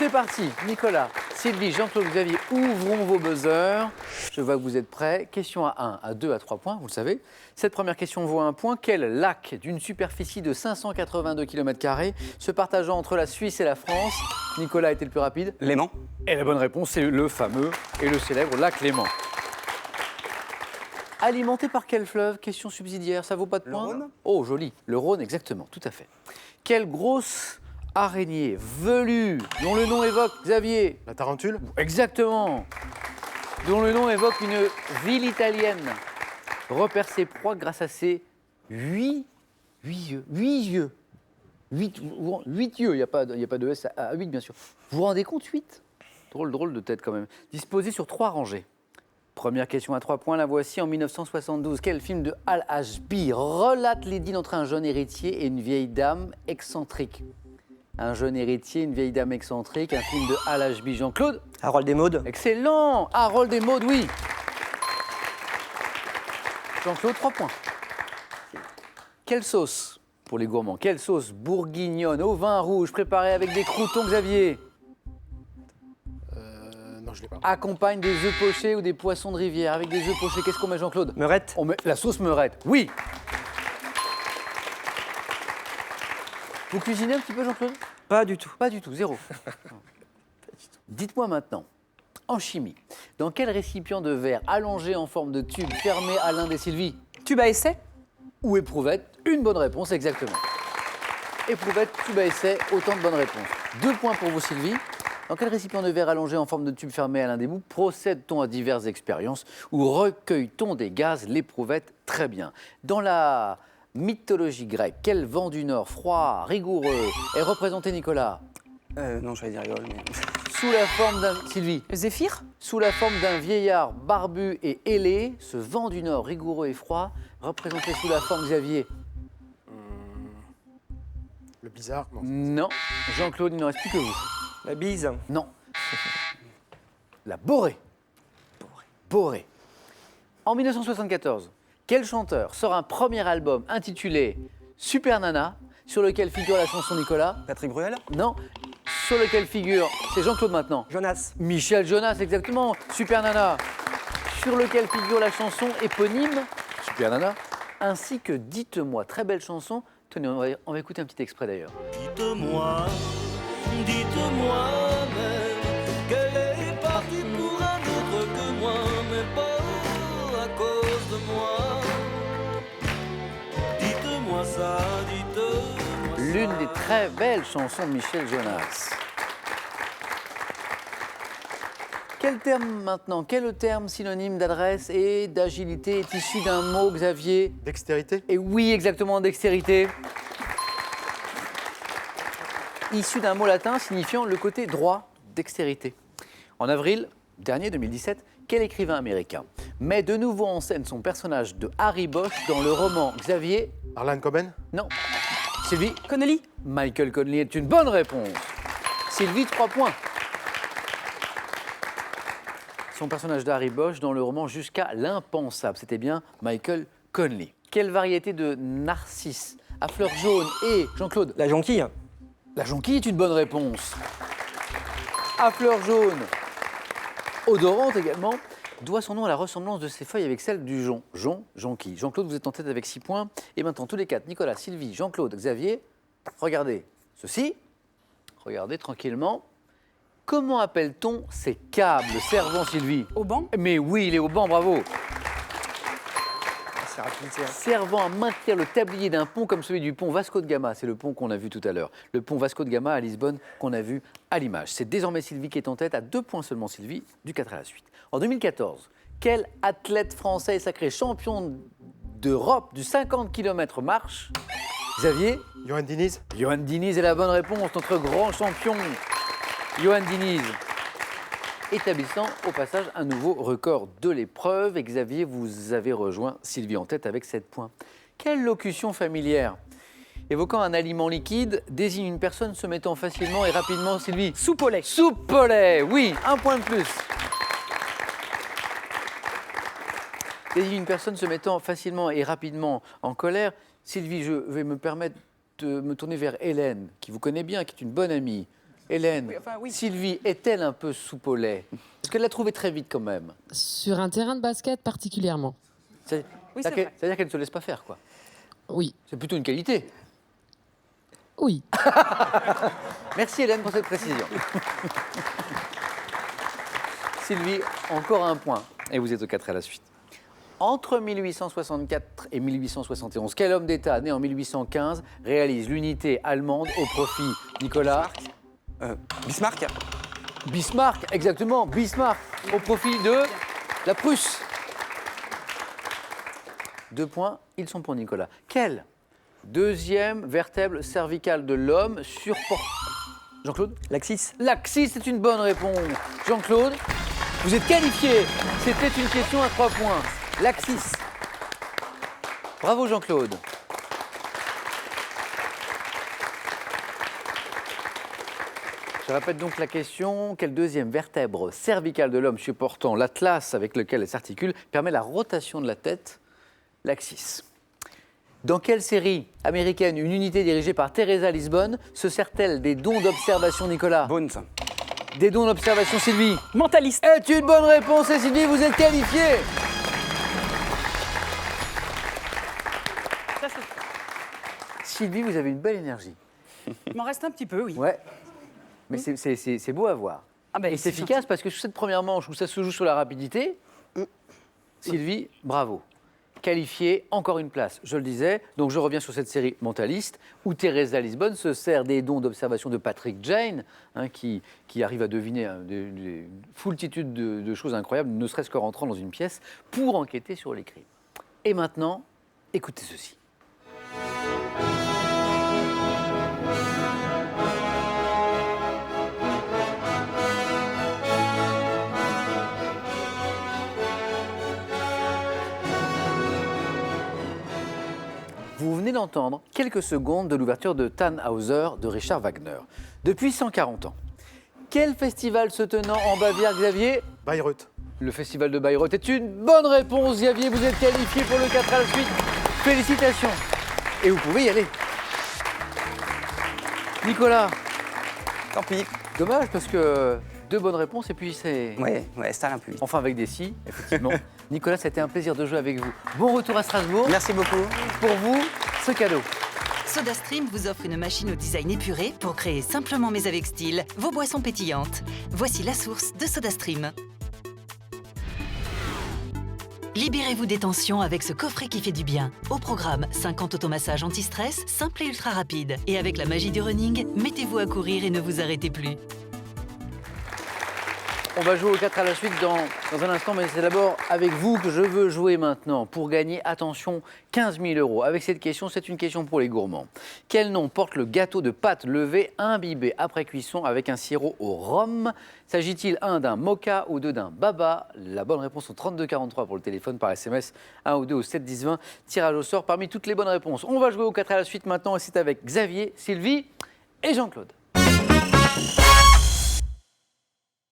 c'est parti. Nicolas, Sylvie, Jean-Claude, Xavier, ouvrons vos buzzers. Je vois que vous êtes prêts. Question à 1, à 2, à 3 points, vous le savez. Cette première question vaut 1 point. Quel lac d'une superficie de 582 km² se partageant entre la Suisse et la France? Nicolas a été le plus rapide. Léman. Et la bonne réponse, c'est le fameux et le célèbre lac Léman. Alimenté par quel fleuve? Question subsidiaire, ça vaut pas de points? Rhône. Oh, joli. Le Rhône, exactement, tout à fait. Quelle grosse araignée velue, dont le nom évoque, Xavier? La tarentule? Exactement. Dont le nom évoque une ville italienne, repère ses proies grâce à ses 8 yeux. 8 yeux. 8 yeux, il n'y a pas de S à 8, bien sûr. Vous vous rendez compte, 8? Drôle de tête quand même. Disposé sur 3 rangées. Première question à 3 points, la voici. En 1972, quel film de Al Ashby relate l'idylle entre un jeune héritier et une vieille dame excentrique? Un jeune héritier, une vieille dame excentrique, un film de Al Ashby. Jean-Claude? Harold et Maude. Excellent. Harold et Maude, oui. Jean-Claude, 3 points. Quelle sauce, pour les gourmands, quelle sauce bourguignonne au vin rouge préparée avec des croûtons, Xavier, Non, je l'ai pas. accompagne des œufs pochés ou des poissons de rivière? Avec des œufs pochés, qu'est-ce qu'on met, Jean-Claude? Meurette. On met la sauce meurette, oui. Vous cuisinez un petit peu, Jean-Claude? Pas du tout. Pas du tout, zéro. Dites-moi maintenant, en chimie, dans quel récipient de verre allongé en forme de tube fermé à l'un des Sylvie? Tube à essai? Ou éprouvette? Une bonne réponse, exactement. Éprouvette, tube à essai, autant de bonnes réponses. 2 points pour vous, Sylvie. Dans quel récipient de verre allongé en forme de tube fermé à l'un des bouts procède-t-on à diverses expériences ou recueille-t-on des gaz? L'éprouvette, très bien. Dans la mythologie grecque, quel vent du Nord, froid, rigoureux, est représenté, Nicolas? Non, j'allais dire rigole, mais... Sous la forme d'un... Sylvie? Zéphyr? Sous la forme d'un vieillard barbu et ailé, ce vent du Nord rigoureux et froid, représenté sous la forme, Xavier? Le bizarre? Non. Non. Jean-Claude, il n'en reste plus que vous. La bise. Non. La Borée. Borée. En 1974, quel chanteur sort un premier album intitulé Super Nana, sur lequel figure la chanson Nicolas? Patrick Bruel. Non. Sur lequel figure, c'est Jean-Claude maintenant. Jonas. Michel Jonas, exactement. Super Nana. Sur lequel figure la chanson éponyme, Super Nana, ainsi que Dites-moi, très belle chanson. Tenez, on va écouter un petit extrait d'ailleurs. Dites-moi même qu'elle est partie pour un autre que moi, mais pas à cause de moi. Dites-moi ça, dites-moi ça. L'une des très belles chansons de Michel Jonas. Quel terme maintenant, quel terme synonyme d'adresse et d'agilité est issu d'un mot, Xavier? Dextérité? Et oui, exactement, dextérité. Issu d'un mot latin signifiant le côté droit, dextérité. En avril dernier 2017, quel écrivain américain met de nouveau en scène son personnage de Harry Bosch dans le roman Xavier? Harlan Coben? Non. Sylvie? Connelly? Michael Connelly est une bonne réponse. Sylvie, 3 points. Son personnage d'Harry Bosch dans le roman Jusqu'à l'impensable. C'était bien Michael Connelly. Quelle variété de narcisse à fleurs jaunes et, Jean-Claude? La jonquille. La jonquille est une bonne réponse. À fleurs jaunes, odorante également, doit son nom à la ressemblance de ses feuilles avec celle du jonc. Jonquille. Jean-Claude, vous êtes en tête avec 6 points. Et maintenant, tous les 4, Nicolas, Sylvie, Jean-Claude, Xavier, regardez ceci. Regardez tranquillement. Comment appelle-t-on ces câbles servant, Sylvie? Au banc? Mais oui, il est au banc, bravo. C'est rapide, c'est... Servant à maintenir le tablier d'un pont comme celui du pont Vasco de Gama. C'est le pont qu'on a vu tout à l'heure. Le pont Vasco de Gama à Lisbonne qu'on a vu à l'image. C'est désormais Sylvie qui est en tête, à 2 points seulement Sylvie, du 4 à la suite. En 2014, quel athlète français est sacré champion d'Europe du 50 km marche? Xavier? Johan Diniz? Johan Diniz est la bonne réponse, notre grand champion. Johan Diniz, établissant au passage un nouveau record de l'épreuve. Et Xavier, vous avez rejoint Sylvie en tête avec 7 points. Quelle locution familière évoquant un aliment liquide désigne une personne se mettant facilement et rapidement, Sylvie? Soupe au lait. Soupe au lait, oui, 1 point de plus. Désigne une personne se mettant facilement et rapidement en colère. Sylvie, je vais me permettre de me tourner vers Hélène, qui vous connaît bien, qui est une bonne amie. Hélène, Oui, enfin, oui. Sylvie est-elle un peu soupe au lait? Est-ce qu'elle l'a trouvé très vite quand même? Sur un terrain de basket particulièrement. C'est- Oui, c'est C'est-à-dire vrai. c'est-à-dire qu'elle ne se laisse pas faire, quoi. Oui. C'est plutôt une qualité. Oui. Merci Hélène pour cette précision. Sylvie, encore un point. Et vous êtes au 4 à la suite. Entre 1864 et 1871, quel homme d'État né en 1815 réalise l'unité allemande au profit, Nicolas? Bismarck. Bismarck, exactement, Bismarck, au profit de la Prusse. 2 points, ils sont pour Nicolas. Quelle deuxième vertèbre cervicale de l'homme surporte... Jean-Claude? L'axis. L'axis, c'est une bonne réponse. Jean-Claude, vous êtes qualifié. C'était une question à 3 points. L'axis. Bravo Jean-Claude. Je répète donc la question. Quelle deuxième vertèbre cervicale de l'homme supportant l'atlas avec lequel elle s'articule permet la rotation de la tête? L'axis. Dans quelle série américaine une unité dirigée par Teresa Lisbonne se sert-elle des dons d'observation, Nicolas? Bones. Des dons d'observation, Sylvie? Mentaliste. Est une bonne réponse et Sylvie, vous êtes qualifiée. Sylvie, vous avez une belle énergie. Il m'en reste un petit peu, oui. Ouais. Mais c'est beau à voir. Ah ben, Et c'est efficace parce que sur cette première manche où ça se joue sur la rapidité, Sylvie, bravo. Qualifiée, encore une place, je le disais. Donc je reviens sur cette série Mentaliste, où Teresa Lisbonne se sert des dons d'observation de Patrick Jane, hein, qui arrive à deviner des foultitudes de choses incroyables, ne serait-ce qu'en rentrant dans une pièce, pour enquêter sur les crimes. Et maintenant, écoutez ceci. Vous venez d'entendre quelques secondes de l'ouverture de Tannhauser de Richard Wagner. Depuis 140 ans, quel festival se tenant en Bavière, Xavier? Bayreuth. Le festival de Bayreuth est une bonne réponse, Xavier. Vous êtes qualifié pour le 4 à la suite. Félicitations. Et vous pouvez y aller. Nicolas, Tant pis. dommage parce que 2 bonnes réponses et puis c'est... Ouais, ça allait un peu vite. Enfin avec des si, effectivement. Nicolas, c'était un plaisir de jouer avec vous. Bon retour à Strasbourg. Merci beaucoup. Pour vous, ce cadeau. SodaStream vous offre une machine au design épuré pour créer simplement mais avec style vos boissons pétillantes. Voici la source de SodaStream. Libérez-vous des tensions avec ce coffret qui fait du bien. Au programme, 50 automassages anti-stress, simple et ultra rapide. Et avec la magie du running, mettez-vous à courir et ne vous arrêtez plus. On va jouer au 4 à la suite dans un instant, mais c'est d'abord avec vous que je veux jouer maintenant pour gagner, attention, 15 000 €. Avec cette question, c'est une question pour les gourmands. Quel nom porte le gâteau de pâte levée imbibé après cuisson avec un sirop au rhum? S'agit-il d'un mocha ou d'un baba? La bonne réponse au 32 43 pour le téléphone, par SMS, 1 ou 2 au 7 10 20. Tirage au sort parmi toutes les bonnes réponses. On va jouer au 4 à la suite maintenant et c'est avec Xavier, Sylvie et Jean-Claude.